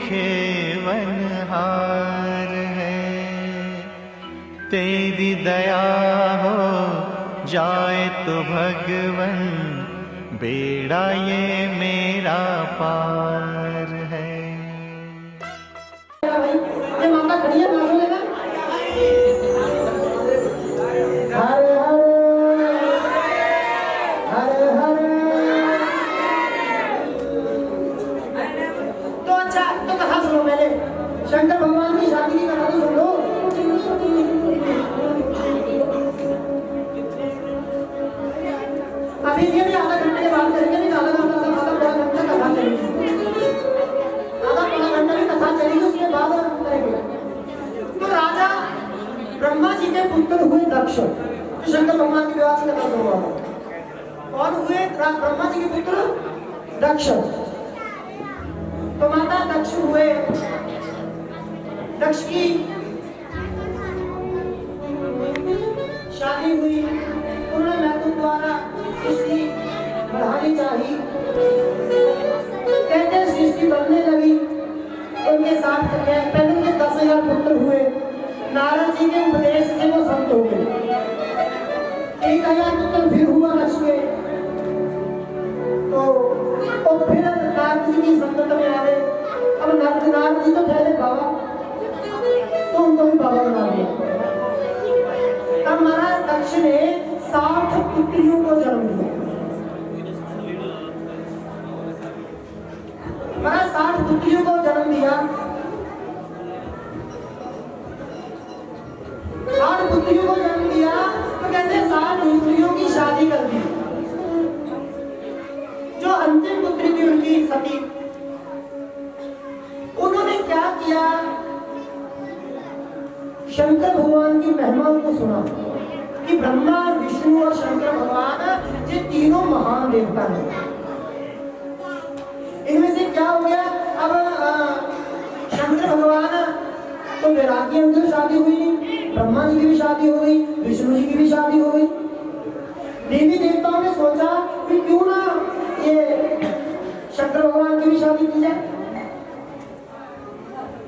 खेवनहार है। तेरी दया हो जाए तो भगवन, बेड़ा ये मेरा पार है। ये माता खड़ी है, मानो लेना। हर हर हर हर। तो अच्छा, तो कथा सुनो पहले। शंकर भगवान की शादी की कथा तो सुन लो। अभी ये भी आधा घंटे के बाद करेंगे, नहीं आधा घंटा पौना घंटा कथा चलेगी, आधा पौना घंटा की कथा चलेगी, उसके बाद करेंगे। तो राजा ब्रह्मा जी के पुत्र हुए दक्ष, जो शंकर भगवान के विवाह से कथा शुरू हुआ। और हुए ब्रह्मा जी के पुत्र दक्ष। तो माता दक्ष हुए, दक्ष की शादी हुई। उन्होंने मैथुन द्वारा सृष्टि बढ़ानी चाहिए। कहते सृष्टि बढ़ने लगी, उनके साथ पहले उनके 10,000 पुत्र हुए। नारद जी के उपदेश से वो संत हो गए। 1,000 पुत्र फिर हुआ दक्ष के। तो फिर नारद जी की संगत में आ गए। अब नारद जी तो पहले बाबा, तो उनको भी बाबा बना दिया। तब महाराज दक्ष ने 60 पुत्रियों को जन्म दिया। महाराज 60 पुत्रियों को जन्म दिया। 60 पुत्रियों को जन्म दिया, तो कहते 60 पुत्रियों की शादी कर दी। जो अंतिम पुत्री थी उनकी सती, उन्होंने क्या किया, शंकर भगवान की महिमा को सुना कि ब्रह्मा, विष्णु और शंकर भगवान ये तीनों महान देवता हैं। इनमें से क्या हो गया, अब शंकर भगवान तो वैरागी, उनकी शादी हुई नहीं, ब्रह्मा जी की भी शादी हो गई, विष्णु जी की भी शादी हो गई। देवी देवताओं ने सोचा कि क्यों ना ये शंकर भगवान की भी शादी की जाए।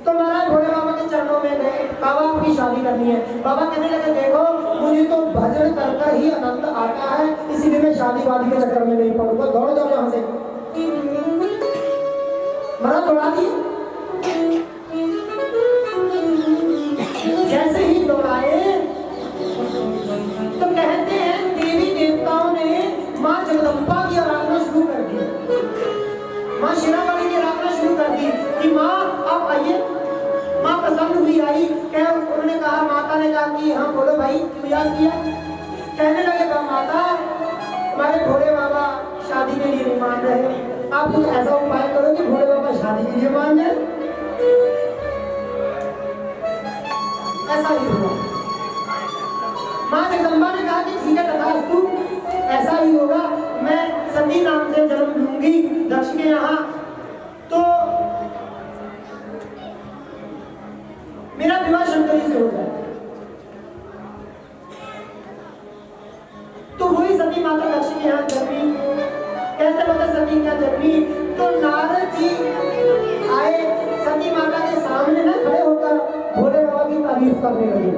तो महाराज भोले बाबा के चरणों में गए, बाबा आपकी शादी करनी है। बाबा कहने लगे देखो मुझे तो भजन कर ही आनंद आता है, इसीलिए मैं शादी वादी के चक्कर में नहीं पड़ूंगा, दौड़ जाओ यहाँ से। महाराज दौड़ा दिए। जैसे ही दौड़ाए तो कहते हैं देवी देवताओं ने माँ जगदम्बा की आराधना शुरू कर दी, माँ शेरावाली की आराधना शुरू कर दी कि माँ आप आइए। माँ प्रसन्न हुई, आई। उन्होंने कहा, माता ने कहा कि हाँ बोलो भाई, क्यों याद किया। कहने लगे माता हमारे भोले बाबा शादी के लिए नहीं मान रहे, आप कुछ ऐसा उपाय करो कि भोले बाबा शादी के लिए मान जाए। ऐसा ही हुआ। माँ जगदम्बा ने कहा कि ठीक है तथास्तु, ऐसा ही होगा, मैं सती नाम से जन्म लूंगी दक्ष के यहाँ, तो मेरा विवाह शंकरी से हो जाए। तो वही सती माता दक्ष के यहाँ जन्मी। कहते बता सती क्या जन्मी, तो नारद जी आए, सती माता के सामने ना खड़े होकर भोले बाबा की तारीफ करने लगे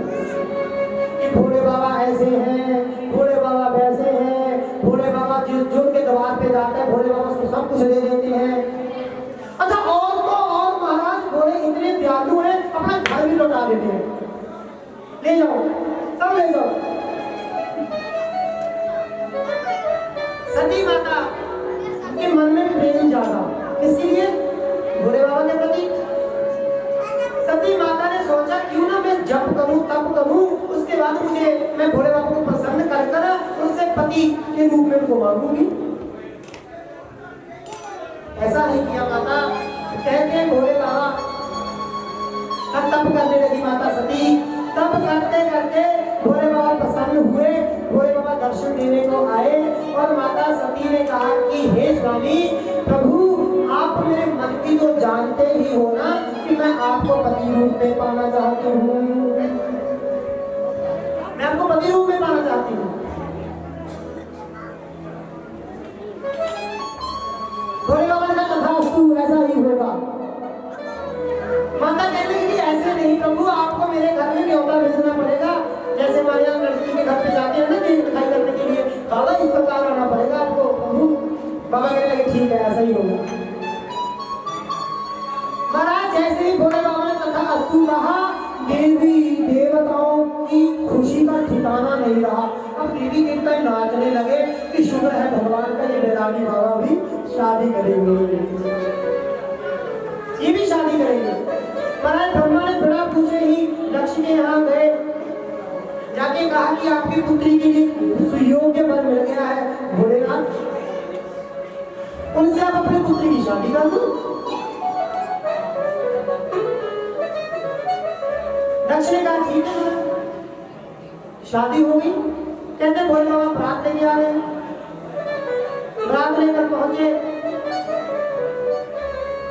कि भोले बाबा ऐसे हैं, भोले बाबा वैसे हैं, भोले बाबा जो उनके द्वार पे जाते हैं भोले बाबा उसको सब कुछ दे देते हैं। अच्छा और तो और महाराज भोले इतने दयालु हैं, अपना घर भी लौटा देते हैं, ले जाओ सब ले जाओ। सती माता के मन में प्रेम जागा, किसके लिए, भोले बाबा के प्रति। सती माता ने सोचा क्यों ना मैं जप करूं, तप करूं, उसके बाद मुझे मैं भोले बाबा को प्रसन्न कर कर उनसे पति के रूप में उनको मांगूंगी। ऐसा नहीं किया माता। कहते भोले बाबा तप करने लगी माता सती। तप करते करते भोले बाबा प्रसन्न हुए, भोले बाबा दर्शन देने को आए और माता सती ने कहा कि हे स्वामी प्रभु, आप मेरे मन की तो जानते ही हो ना कि मैं आपको पति रूप में पाना चाहती हूँ, मैं आपको पति रूप में पाना चाहती हूँ। भोले बाबा का तथास्तु, ऐसा ही होगा। महाराज जैसे ही भोले बाबा ने कथा अस्तु कहा, देवी देवताओं की खुशी का ठिकाना नहीं रहा। अब देवी देवता नाचने लगे कि शुक्र है भगवान का, ये बैरागी बाबा भी शादी करेंगे, ये भी शादी करेंगे। महाराज ब्रह्मा ने बिना पूछे ही दक्ष के यहाँ गए, जाके कहा कि आपकी पुत्री के लिए सुयोग्य वर मिल गया है भोलेनाथ, उनसे आप अपनी पुत्री की शादी कर दो। दक्ष ने कहा ठीक है, शादी होगी। कहते भोले बाबा बरात लेके आ रहे हैं, बरात लेकर पहुंचे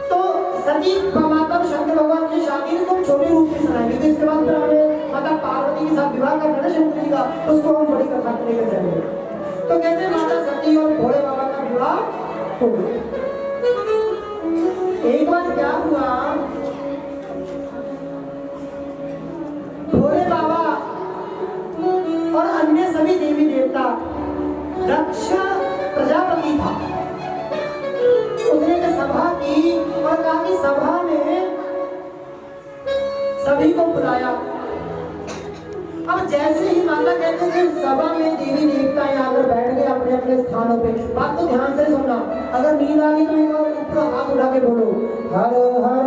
तो सती माता और शंकर भगवान की शादी को छोटे रूप में सुनाएंगे, तो इसके बाद फिर हमें माता पार्वती के साथ विवाह करना है शंकर जी का, उसको हम बड़ी कथा लेकर जाएंगे। तो कहते माता सती और भोले बाबा का विवाह हो गया। एक बार क्या हुआ, भोले बाबा और अन्य सभी देवी देवता, दक्ष प्रजापति था, उसने एक सभा की और कहा कि सभा में सभी को बुलाया। अब जैसे ही माता कहते हैं कि सभा में देवी देवता आकर बैठ गए अपने अपने स्थानों पे। बात को ध्यान से सुनना, अगर नींद आ गई तो एक बार ऊपर हाथ उठा के बोलो हर हर।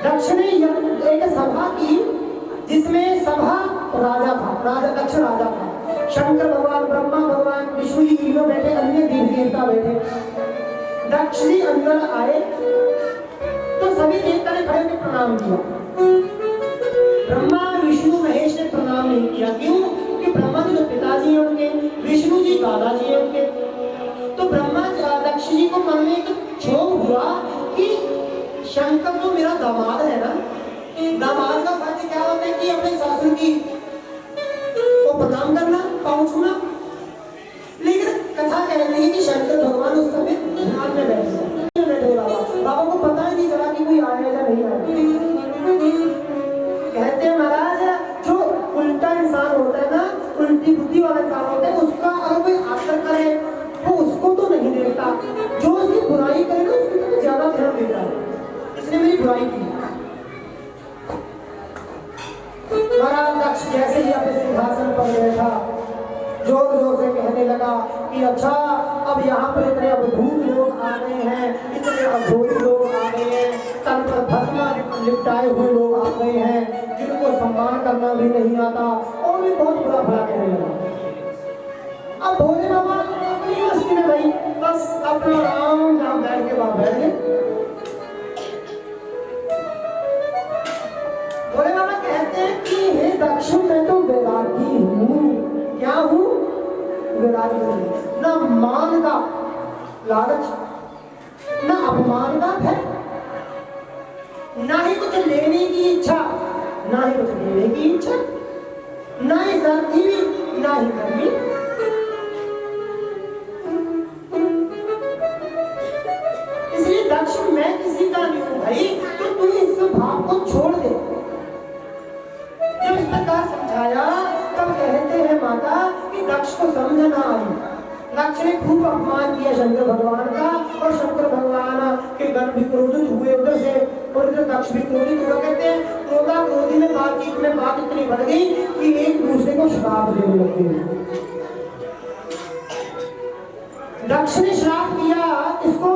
दक्ष ने एक सभा की जिसमें सभा राजा था, राजा दक्ष राजा था, शंकर भगवान, ब्रह्मा भगवान, विष्णु जी तीनों बैठे, अन्य देवी देवता बैठे। दक्ष जी अंदर आए तो सभी देवता ने खड़े होकर प्रणाम किया। ब्रह्मा विष्णु महेश ने प्रणाम नहीं किया। क्यों? कि ब्रह्मा जी तो पिताजी हैं उनके, विष्णु जी दादाजी हैं उनके। तो ब्रह्मा दक्ष जी को मन में एक क्षोभ हुआ कि शंकर तो मेरा दामाद है ना, दामाद का फर्ज क्या होता है कि अपने सासू की को प्रणाम करना, पाँव छूना। लेकिन कथा कहती है कि शंकर भगवान उस समय ध्यान में बैठे बाबा को पता ही नहीं चला कि कोई आया या नहीं आया। कहते हैं महाराज जो उल्टा इंसान होता है ना, उल्टी बुद्धि वाला इंसान होता है, उसका अगर कोई आदर करे वो उसको तो नहीं देखता, जो उसकी बुराई करे ना उसकी तो ज्यादा ध्यान देता है। इसने मेरी बुराई की। महाराज दक्ष जैसे ही अपने सिंहासन पर बैठा, जोर जोर से कहने लगा कि अच्छा अब यहाँ पर इतने अवधूत लोग आ गए हैं, इतने अघोरी लोग आ गए हैं, तन पर भस्मा लिपटाए हुए लोग आ गए हैं, जिनको सम्मान करना भी नहीं आता, और भी बहुत बुरा भला कहने लगा। अब भोले बाबा अपनी मस्ती में भाई बस अपना आराम जहाँ बैठ के वहां बैठ गए। भोले बाबा कहते हैं कि हे दक्ष मैं तो वैरागी हूँ। क्या हूँ? वैरागी हूँ। ना मान का लालच, ना अपमान का भय, ना ही कुछ लेने की इच्छा, ना ही कुछ देने की इच्छा, ना ही सर्दी ना ही गर्मी। इसलिए दक्ष मैं किसी का नहीं हूँ भाई, तो तू इस भाव को छोड़ दे। जब इस प्रकार समझाया तब कहते हैं माता कि दक्ष को समझ ना आई। दक्ष ने खूब अपमान किया शंकर भगवान का, और शंकर भगवान के गण भी क्रोधित हुए उधर से, और इधर दक्ष भी क्रोधित हुआ। कहते हैं क्रोधा क्रोधी में बातचीत में बात इतनी बढ़ गई कि एक दूसरे को श्राप देने लगे। दक्ष ने श्राप दिया इसको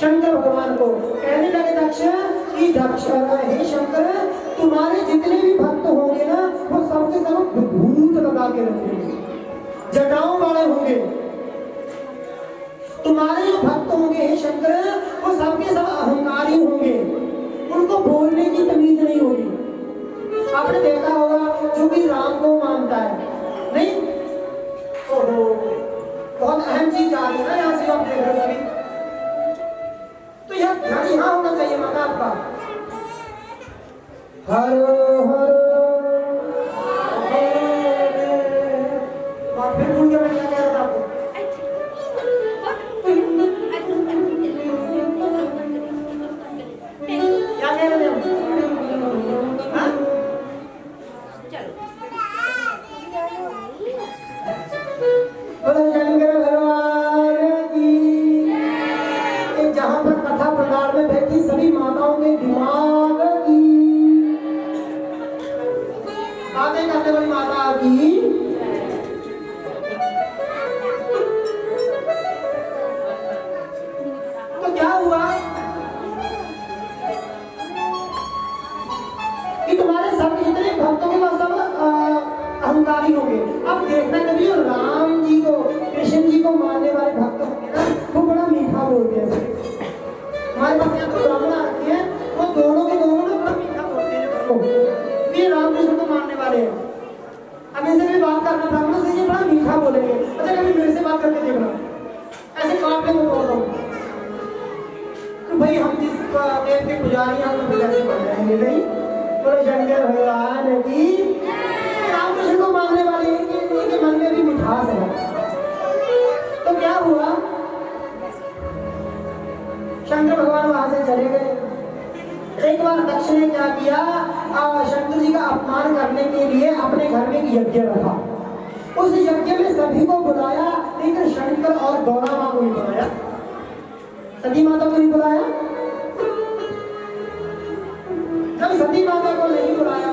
शंकर भगवान को। कहने लगे दक्ष कि दक्ष हे शंकर तुम्हारे जितने भी भक्त होंगे ना वो सबके सब भूत लगा के रखेंगे, जटाओं वाले होंगे। तुम्हारे जो भक्त होंगे हे शंकर वो सबके सब अहंकारी होंगे, उनको बोलने की तमीज नहीं होगी। आपने देखा होगा जो भी राम को मानता है, नहीं ओहो बहुत अहम चीज आ रही है ना यहाँ से आप देख रहे हो सभी। तो यह ध्यान यहाँ होना चाहिए माता आपका। हर हर फिर भूल गया मैं क्या कह रहा था आपको। क्या कह रहे थे हम? बोलो शंकर भगवान की के दिमाग की। आगे करते बड़ी माता की। तो क्या हुआ कि तुम्हारे सब जितने भक्तों के पास सब अहंकारी होंगे। अब देखना कभी राम जी को, कृष्ण जी को मानने वाले भक्त होंगे ना, वो बड़ा मीठा बोलते हैं। हमारे पास यहाँ तो ब्राह्मण आते हैं, वो दोनों के दोनों ना बड़ा मीठा बोलते हैं। ये रामकृष्ण को मानने वाले हैं। अब इनसे भी बात करना, ब्राह्मणों से ये बड़ा मीठा बोलेंगे। अच्छा कभी मेरे से बात करके देखना, ऐसे काटने को बोलता हूँ तो भाई हम जिस देव के पुजारी हैं हम कैसे बन जाएंगे भाई। बोले शंकर भगवान की। रामकृष्ण को मानने वाले इनके मन में भी मिठास है। तो क्या हुआ, शंकर भगवान वहां से चले गए। एक बार दक्ष ने क्या किया, शंकर जी का अपमान करने के लिए अपने घर में एक यज्ञ रखा। उस यज्ञ में सभी को बुलाया, लेकिन शंकर और गौरा माँ को नहीं बुलाया, सती माता को नहीं बुलाया। जब सती माता को नहीं बुलाया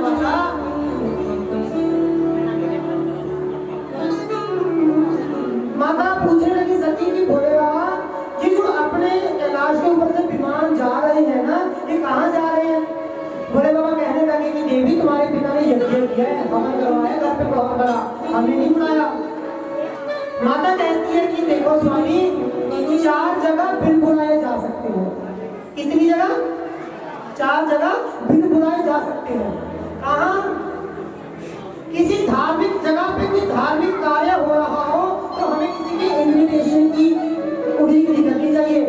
माता पूछने लगी सती की, भोले बाबा ये जो अपने कैलाश के ऊपर से विमान जा रहे हैं ना, ये कहाँ जा रहे हैं? भोले बाबा कहने लगे कि देवी तुम्हारे पिता ने यज्ञ किया है, हवन करवाया, घर पे प्रभाव करा, हमने नहीं बुलाया। माता कहती है कि देखो स्वामी, 4 जगह बिन बुलाए जा सकते हैं। कितनी जगह? 4 जगह बिन बुलाए जा सकते हैं। कहाँ? किसी धार्मिक जगह पे कोई धार्मिक कार्य हो रहा हो तो हमें किसी की इन्विटेशन की उड़ीक करनी चाहिए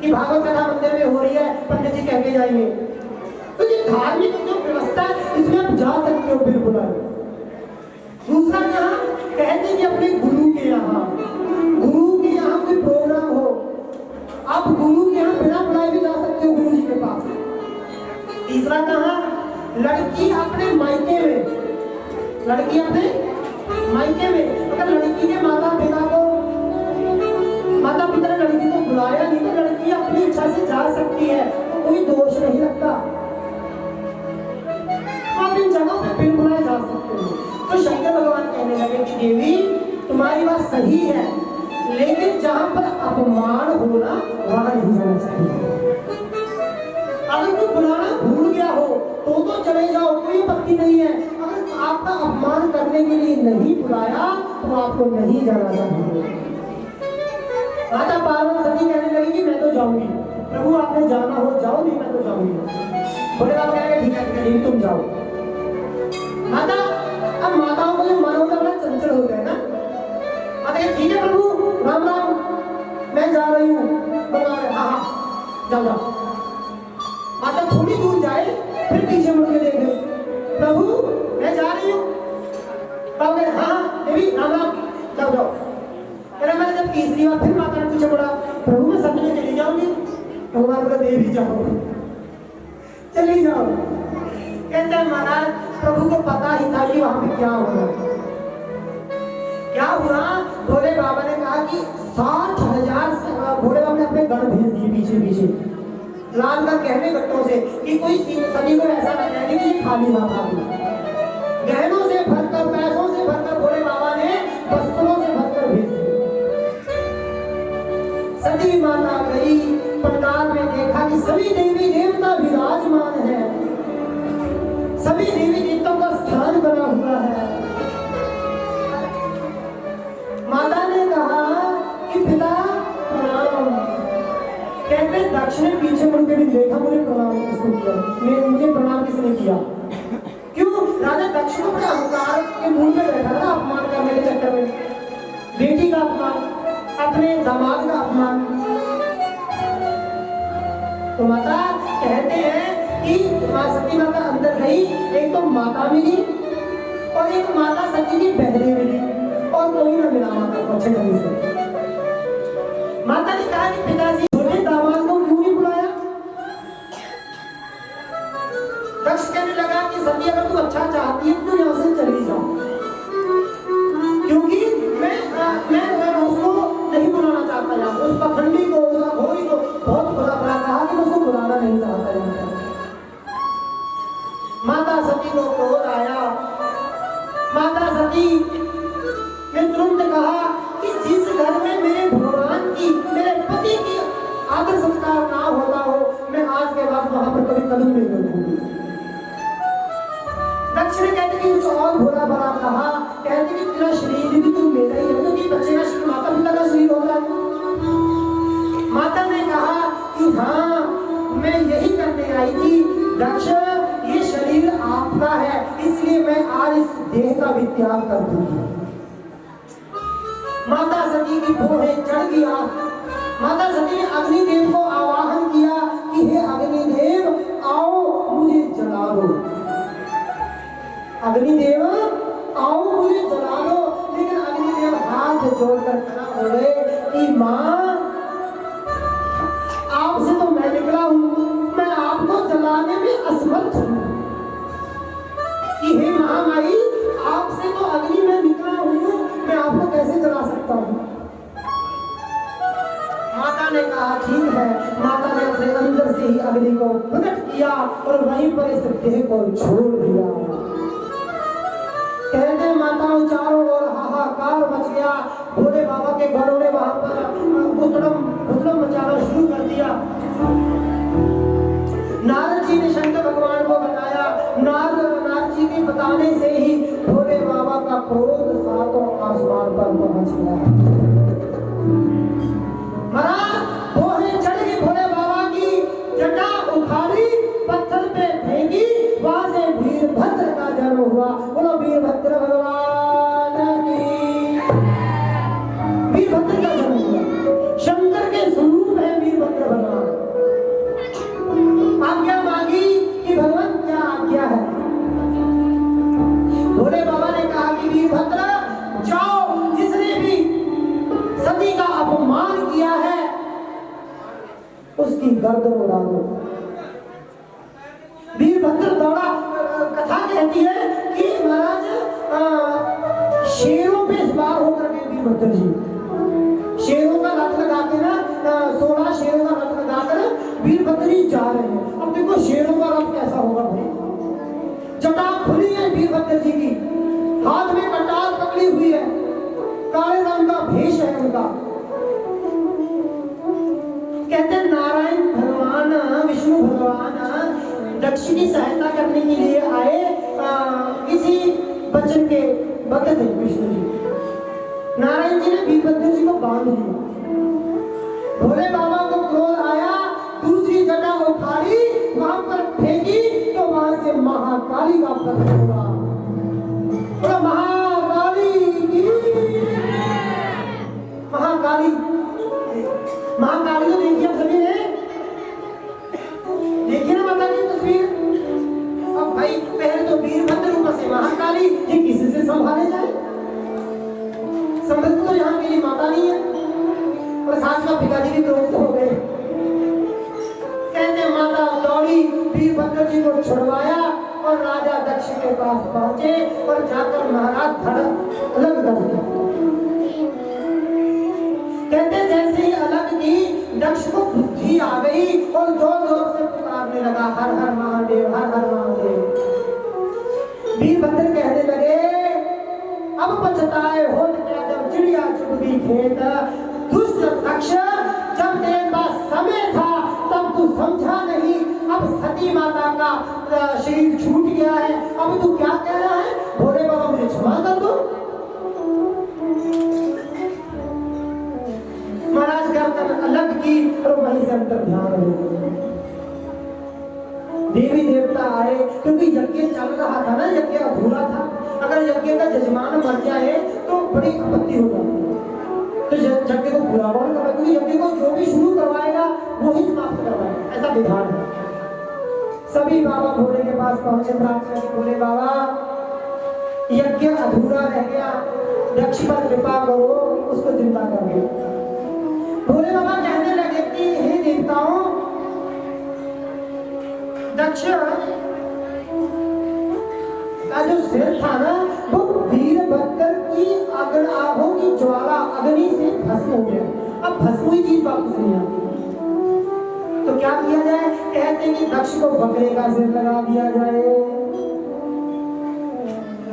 कि भागवत कथा मंदिर में हो रही है, पंडित जी कह के जाएंगे। तो ये धार्मिक जो व्यवस्था है इसमें आप जा सकते हो बिन बुलाए। दूसरा यहाँ कहते हैं कि अपने गुरु के यहाँ कोई प्रोग्राम हो, आप गुरु के यहाँ बिना बुलाए भी जा सकते हो गुरु जी के पास। तीसरा कहाँ, लड़की अपने मायके में, लड़की अपने मायके में, अगर लड़की के माता पिता ने लड़की को बुलाया नहीं तो लड़की अपनी इच्छा से जा सकती है, तो कोई दोष नहीं लगता। आप इन जगहों पे बिन बुलाए जा सकते हो। तो शंकर भगवान कहने लगे कि देवी तुम्हारी बात सही है, लेकिन जहां पर अपमान हो ना वहां नहीं जाना चाहिए। अगर कोई बुलाना भूल गया हो तो चले जाओ, कोई आपत्ति नहीं है। अगर आपका अपमान करने के लिए नहीं बुलाया तो आपको नहीं जाना चाहिए। माता पार्वती सती कहने लगी कि मैं तो जाऊंगी। प्रभु आपने जाना हो जाओ, नहीं मैं तो जाऊंगी। बोले बाबा कहेंगे ठीक है तुम जाओ। माता, अब माताओं को जो मन होता है बड़ा चंचल होता है ना। माता कहे ठीक है प्रभु राम राम मैं जा रही हूँ। हाँ जाओ जाओ। माता थोड़ी दूर जाए फिर पीछे मुड़ के देखे, प्रभु मैं जा रही हूँ। बाबा कहे हाँ देवी राम राम जाओ जाओ। मैंने जब तीसरी बार फिर माता ने पीछे मुड़ा, प्रभु मैं सच में चली जाऊंगी। भगवान बोला देवी जाओ चली जाओ। कहते हैं महाराज प्रभु को पता ही था कि वहां पे क्या होगा। क्या हुआ, भोले बाबा ने कहा कि 60,000 भोले बाबा ने अपने गण भेज दिए पीछे पीछे लाल कर कहने गट्टों से कि कोई सभी को ऐसा लग जाए कि खाली माता गहनों से भरकर, पैसों से भरकर भोले बाबा ने वस्त्रों से भरकर भेज दिए। सती माता गई पंडाल में, देखा कि सभी देवी देवता विराजमान है, सभी देवी देवताओं का स्थान बना हुआ है। माता ने कहा कि पिता प्रणाम। कहते दक्ष ने पीछे मुड़ के भी देखा, मुझे प्रणाम किसने किया, मुझे प्रणाम किसने किया। क्यों? राजा दक्ष को अपने अहंकार के मूल में बैठा था, अपमान करने के चक्कर में, बेटी का अपमान, अपने दामाद का अपमान। तो माता कहते हैं कि सती माता अंदर गई, एक तो माता मिली और एक माता सती की बहनें मिली और कोई ना मिला माता को अच्छे ढंग से। माता ने कहा कि पिताजी छोटे दामाद को क्यों नहीं बुलाया? दक्ष कहने लगा कि सती अगर तू अच्छा चाहती है तो यहाँ से चली जाओ, क्योंकि मैं उसको नहीं बुलाना चाहता। यहाँ उस पखंडी को, उस अघोरी को बहुत बुरा कहा कि मैं उसको बुलाना नहीं चाहता। दक्ष ने कहते कि कुछ और भोला बड़ा कहा, कहते कि तेरा शरीर भी तू मेरा ही है, क्योंकि बच्चे का शरीर माता पिता का शरीर होता है। माता ने कहा कि हाँ, मैं यही करने आई थी दक्ष, ये शरीर आपका है, इसलिए मैं आज इस देह का भी त्याग कर दूंगी। माता सती की भौहें चढ़ गया। माता सती ने अग्निदेव को आवाहन किया कि हे अग्निदेव, आओ मुझे जला दो। अग्निदेव आओ मुझे जला दो। लेकिन अग्निदेव हाथ जोड़कर खड़ा हो गए कि माँ, आपसे तो मैं निकला हूं, मैं आपको जलाने में असमर्थ हूं। कि हे महामाई, आपसे तो अग्नि में निकला हूं, मैं आपको कैसे जला सकता हूं। माता ने कहा ठीक है। माता ने अपने अंदर से ही अग्नि को प्रकट किया और वहीं पर इस देह को छोड़ दिया। कहते माताओं चारों ओर हाहाकार मच गया। भोले बाबा के घरों ने वहां पर उतड़म मचाना शुरू कर दिया। नारद जी ने शंकर भगवान को बताया। नारद जी के बताने से ही भोले बाबा का क्रोध सातों आसमान पर पहुंच गया। महाराज भौहें चढ़ गई भोले बाबा की, जटा उखाड़ी पत्थर पे फेंकी, वहां से वीरभद्र का जन्म हुआ। बोलो वीरभद्र भगवान की। वीरभद्र का जन्म हुआ। शंकर के स्वरूप है वीरभद्र भगवान। आज्ञा मांगी कि भगवान क्या आज्ञा है। भोले बाबा ने कहा कि वीरभद्र जाओ, जिसने भी सती का अपमान किया है उसकी गर्दन उड़ा दो। वीरभद्र दौड़ा। कथा कहती है कि महाराज शेरों पे सवार होकर के वीरभद्र जी शेरों का रथ लगा के ना 16 शेरों का रथ लगाकर वीरभद्र जी जा रहे हैं। अब देखो शेरों का रथ कैसा होगा भाई। जटा खुली है वीरभद्र जी की, हाथ में कटार पकड़ी हुई है, काले रंग का भेष है उनका। कहते नारायण भगवान विष्णु भगवान दक्ष की सहायता करने के लिए आए। किसी बचन के भक्त थे विष्णु जी। नारायण जी ने वीरभद्र जी को बांध लिया। भोले बाबा को क्रोध आया, दूसरी जटा उखाड़ी वहां पर फेंकी तो वहां से महाकाली का प्रकट हुआ। तो महाकाली की महाकाली तो देखिए आप सभी ने देखिए ना माता की तस्वीर। अब भाई पहले तो वीरभद्र ऊपर से महाकाली, ये किसी से संभाले जाए। संभल तो यहाँ के लिए माता नहीं है और साथ में पिताजी भी क्रोधित हो गए। कहते माता दौड़ी, वीरभद्र जी को छुड़वाया और राजा दक्ष के पास पहुंचे और जाकर महाराज धड़ अलग कर दिया। कहते जैसे ही अलग की, दक्ष को बुद्धि आ गई और जोर जोर से पुकारने लगा हर हर महादेव, हर हर महादेव। वीरभद्र कहने लगे अब पछताए हो क्या जब चिड़िया चुग गई खेत। दुष्ट दक्ष, जब तेरे पास समय था तब तू समझा नहीं। अब सती माता का शरीर छूट गया है, अब तू क्या कह रहा है। भोले बाबा मुझे क्षमा कर दो। महाराज गर्दन अलग की और वहीं से अंतर ध्यान हो गया। देवी देवता आए, क्योंकि यज्ञ चल रहा था ना, यज्ञ अधूरा था। अगर यज्ञ का यजमान मर जाए तो बड़ी आपत्ति हो जाती है। तो यज्ञ को पूरा करवाएगा, क्योंकि यज्ञ को जो भी शुरू करवाएगा वो ही समाप्त करवाएगा, ऐसा विधान है। सभी बाबा भोले के पास पहुंचे, प्रार्थना की भोले बाबा यज्ञ अधूरा रह गया, दक्ष पर कृपा करो, उसको जिंदा कर दो। भोले बाबा कहने लगे कि हे देवताओं, दक्ष का जो सिर था ना वो वीरभद्र की आगों की ज्वाला अग्नि से भस्म हो गया। अब भस्म हुई चीज वापस नहीं आती, तो क्या किया जाए। कहते हैं कि दक्ष को बकरे का सिर लगा दिया जाए।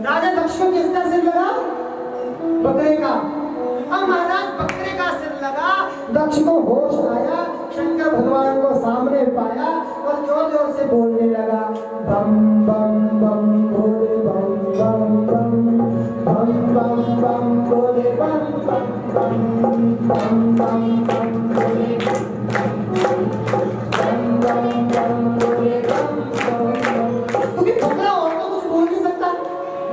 राजा दक्ष को किसका सिर लगा, बकरे का। अब महाराज बकरे का सिर लगा, दक्ष को होश आया, शंकर भगवान को सामने पाया और जोर जोर से बोलने लगा, बम बम बम भोले बम बम बम, बम बम बम भोले बम बम बम, बम बम बम भोले बम बम बम भोले बम बम। क्योंकि बकरा और तो कुछ बोल नहीं सकता,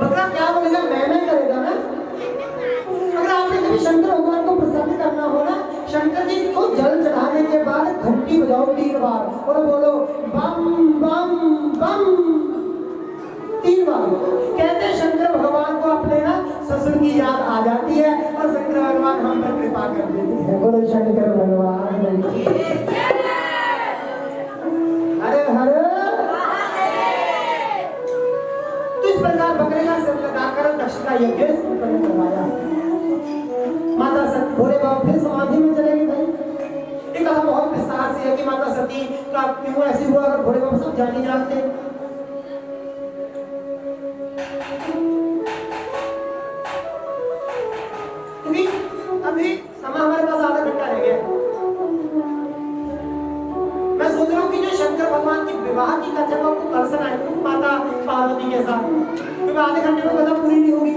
बकरा क्या बोलेगा, मैं करेगा ना। अगर आपने कभी शंकर भगवान को प्रसन्न करना हो ना, शंकर जी को जल चढ़ाने के बाद घंटी बजाओ 3 बार और बोलो बम बम बम 3 बार। कहते हैं शंकर भगवान को अपने ना ससुर की याद आ जाती है और शंकर भगवान हम पर कृपा कर देते हैं। बोलो शंकर भगवान की हरे हरे। तो इस प्रकार बकरे का सिर लगाकर दक्ष का यज्ञ करवाया। माता सती भोले बाबा फिर समाधि में चले गए भाई। एक कथा बहुत विस्तार से है कि माता सती का क्यों ऐसे हुआ, अगर भोले बाबा सब जान ही जानते। क्योंकि अभी समय हमारे पास आधा घंटा रह गया। मैं सोच रहा हूँ कि जो शंकर भगवान की विवाह की कथा को आपको कल सुनाए माता पार्वती के साथ, क्योंकि आधे घंटे में कथा पूरी नहीं होगी।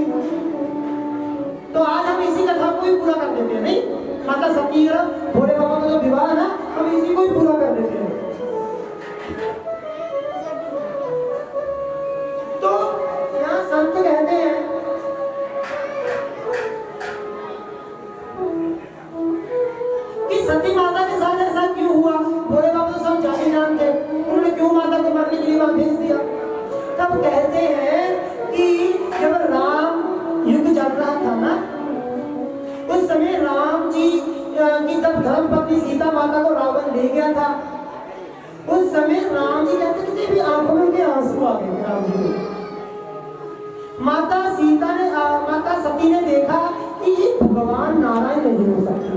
तो आज हम इसी कथा को ही पूरा कर देते हैं, नहीं? माता सती और भोले बाबा का जो विवाह है ना, हम इसी को ही पूरा कर देते हैं। तो यहाँ संत कहते हैं कि सती माता के साथ ऐसा क्यों हुआ। भोले बाबा तो सब जाने जानते, उन्होंने क्यों माता को मरने के लिए वहां भेज दिया। तब कहते हैं कि जब राम युग चल रहा था ना, उस समय राम जी की जब धर्मपत्नी सीता माता को रावण ले गया था, उस समय राम जी कहते थे भी आंखों में उनके आंसू आ गए राम जी को। माता सती ने देखा कि ये भगवान नारायण नहीं हो सकते।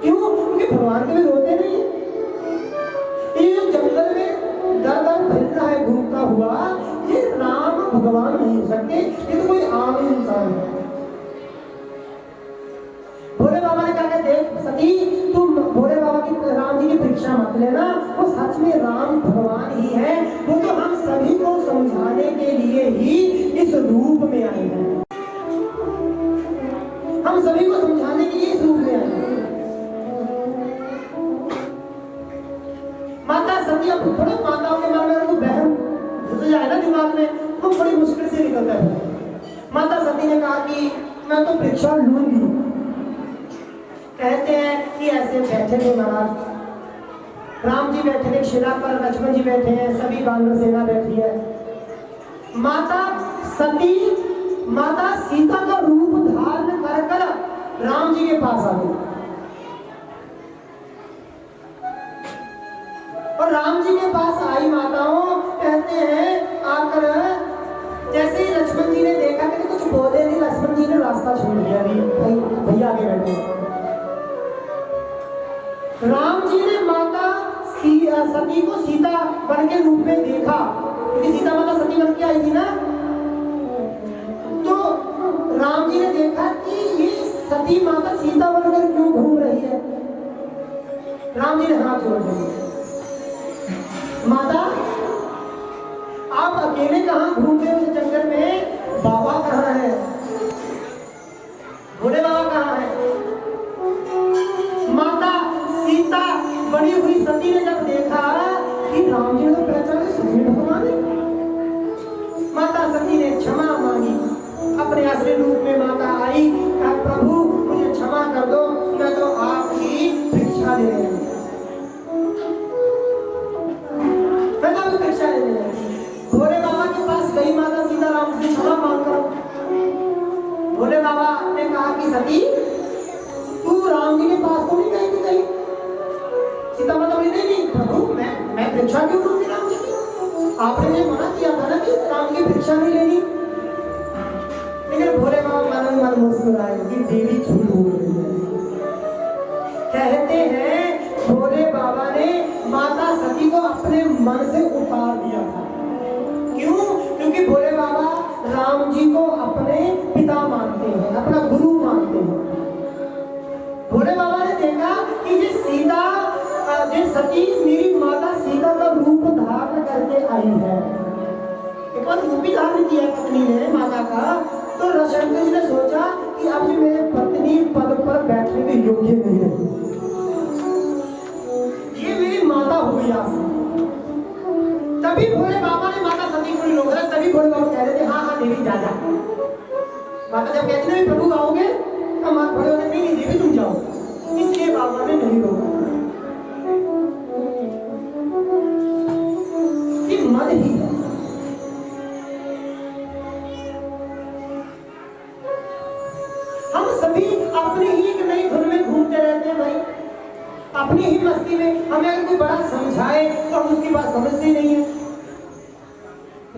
क्यों? क्योंकि भगवान कभी रोते नहीं है। ये जंगल में दर दर फिर रहा है घूमता हुआ, ये राम भगवान नहीं हो सकते, ये तो कोई आम इंसान है। भोले बाबा ने कहा, देख सती, तुम भोले बाबा की राम जी की परीक्षा मत लेना, वो सच में राम भगवान ही है। वो तो हम सभी को समझाने के लिए ही इस रूप में आए हैं। हम सभी को समझाने के लिए इस रूप में आए हैं। माता सती, अब थोड़ा माताओं के मन में अगर बहन घुस जाए ना दिमाग में, तो बड़ी मुश्किल से निकलता है। माता सती ने कहा कि मैं तो परीक्षा लूंगी। कहते हैं कि ऐसे बैठे थे महाराज, राम जी बैठे थे शिला पर, लक्ष्मण जी बैठे हैं, सभी वानर सेना बैठी है। माता सीता का रूप धारण कर राम जी के पास आ गई और राम जी के पास आई माताओं। कहते हैं आकर जैसे ही लक्ष्मण जी ने देखा कि कुछ बोले नहीं, लक्ष्मण जी ने रास्ता छोड़ दिया, भैया आगे बैठे। राम जी ने माता सती को सीता बन के रूप में देखा, क्योंकि सीता माता सती बन के आई थी ना। तो राम जी ने देखा कि ये सती माता सीता बनकर क्यों घूम रही है। राम जी ने हाथ जोड़ दिया, माता आप अकेले कहाँ घूम रहे हो जंगल में, बाबा कहाँ है, भोले बाबा कहाँ है। माता सीता बनी हुई सती ने जब देखा कि राम जी ने पहचाने सच में भगवान है, माता सती ने क्षमा मांगी। अपने असली रूप में माता आई, कहा प्रभु मुझे क्षमा कर दो, मैं तो आपकी भिक्षा ले रही हूँ, मैं तो आपकी भिक्षा ले रही हूँ। भोले बाबा के पास गई माता सीता, राम से क्षमा मांग करो। भोले बाबा ने कहा कि सती तू राम जी के पास तो नहीं गई थी कहीं। सीता माता बोली नहीं प्रभु, मैं भिक्षा क्यों लूंगी राम जी की, आपने मुझे मना किया था ना कि राम जी की भिक्षा नहीं लेनी। लेकिन भोले बाबा मन मन मुस्कुराए कि देवी झूठ बोल रही है। कहते हैं भोले बाबा ने माता सती को अपने मन से उतार दिया था। क्यों? क्योंकि भोले बाबा राम जी को अपने पिता मानते हैं, अपना गुरु मानते हैं। भोले बाबा ने देखा कि ये सीता, ये सती मेरी नहीं है। एक बार वो भी धारण किया पत्नी ने माता का, तो रविशंकर जी ने सोचा कि अब ये मेरे पत्नी पद पर बैठने के योग्य नहीं रही, ये मेरी माता हो गई आज। तभी भोले बाबा ने माता सती को लोग, तभी भोले बाबा कह रहे थे हाँ हाँ देवी जा जा। माता जब कहती ना प्रभु आओगे, तो माता भोले बाबा नहीं नहीं देवी तुम जाओ, इसलिए बाबा ने नहीं रोका। कि मन ही है, हम सभी अपनी ही एक नई धुन में घूमते रहते हैं भाई, अपनी ही मस्ती में। हमें अगर कोई बड़ा समझाए तो हम उसकी बात समझते नहीं है।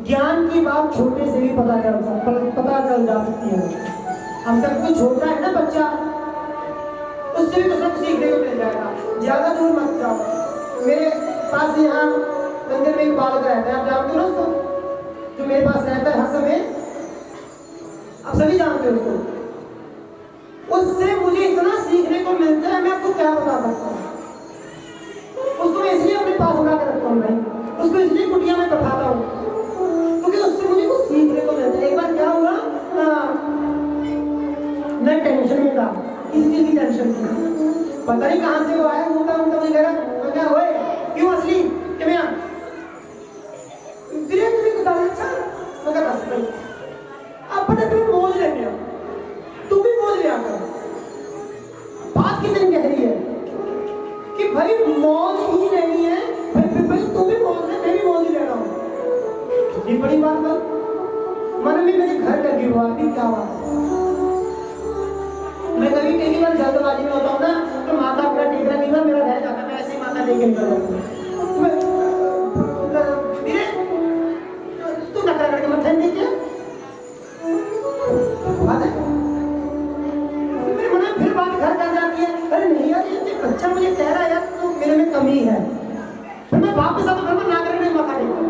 ज्ञान की बात छोटे से भी पता चल जा सकती है। हम सब कोई छोटा है ना बच्चा, उससे भी तो सब सीखने को मिल जाएगा। ज्यादा दूर मत जाओ। मेरे पास यहाँ मंदिर में एक बालक रहता है, आप जानते हो ना उसको, जो मेरे पास रहता है हर समय, आप सभी जानते हो उसको। उससे मुझे इतना सीखने को मिलता है, मैं आपको क्या बता सकता हूँ। उसको मैं इसलिए अपने पास उठा के रखता हूँ भाई, उसको इसलिए कुटिया में बैठाता हूँ, क्योंकि उससे मुझे कुछ सीखने को मिलता है। एक बार क्या हुआ, मैं टेंशन में था, किसी चीज की टेंशन थी, पता नहीं कहाँ से वो आया, उनका मुझे कह रहा क्या हुए, क्यों असली क्या धीरे धीरे अच्छा अपने पे मौज लेने, तू भी मौज ले आकर। बात कितनी गहरी है कि भाई मौज ही लेनी है, भाई तू भी मौज ले, मैं भी मौज ही ले रहा हूँ। ये बड़ी बात है। मन में मेरे घर लगी हुआ भी क्या बात है। मैं कभी बार जल्दबाजी में होता हूँ ना, तो माता अपना टेकरा नहीं था, मेरा रह जाता, मैं ऐसे ही माता लेके निकल जाता हूँ। तू नखरा करके मत नहीं किया बात है। मेरे मन में फिर बात घर कर जाती है, अरे नहीं यार ये बच्चा मुझे कह रहा है यार, तो मेरे में कमी है। फिर मैं वापस आता, फिर मैं ना करके माथा टेकता,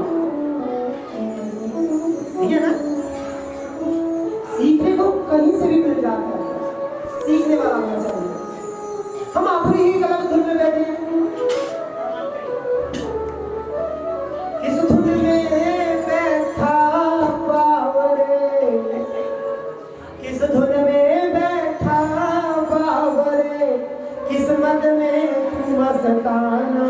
ठीक है ना। सीखने को कहीं से भी मिल जाता है, सीखने वाला होना चाहिए। हम अपनी ही गलत धुन में बैठे हैं। किस धुन में बैठा बावरे, किस धुन में बैठा बावरे, किस्मत में तू मस्ताना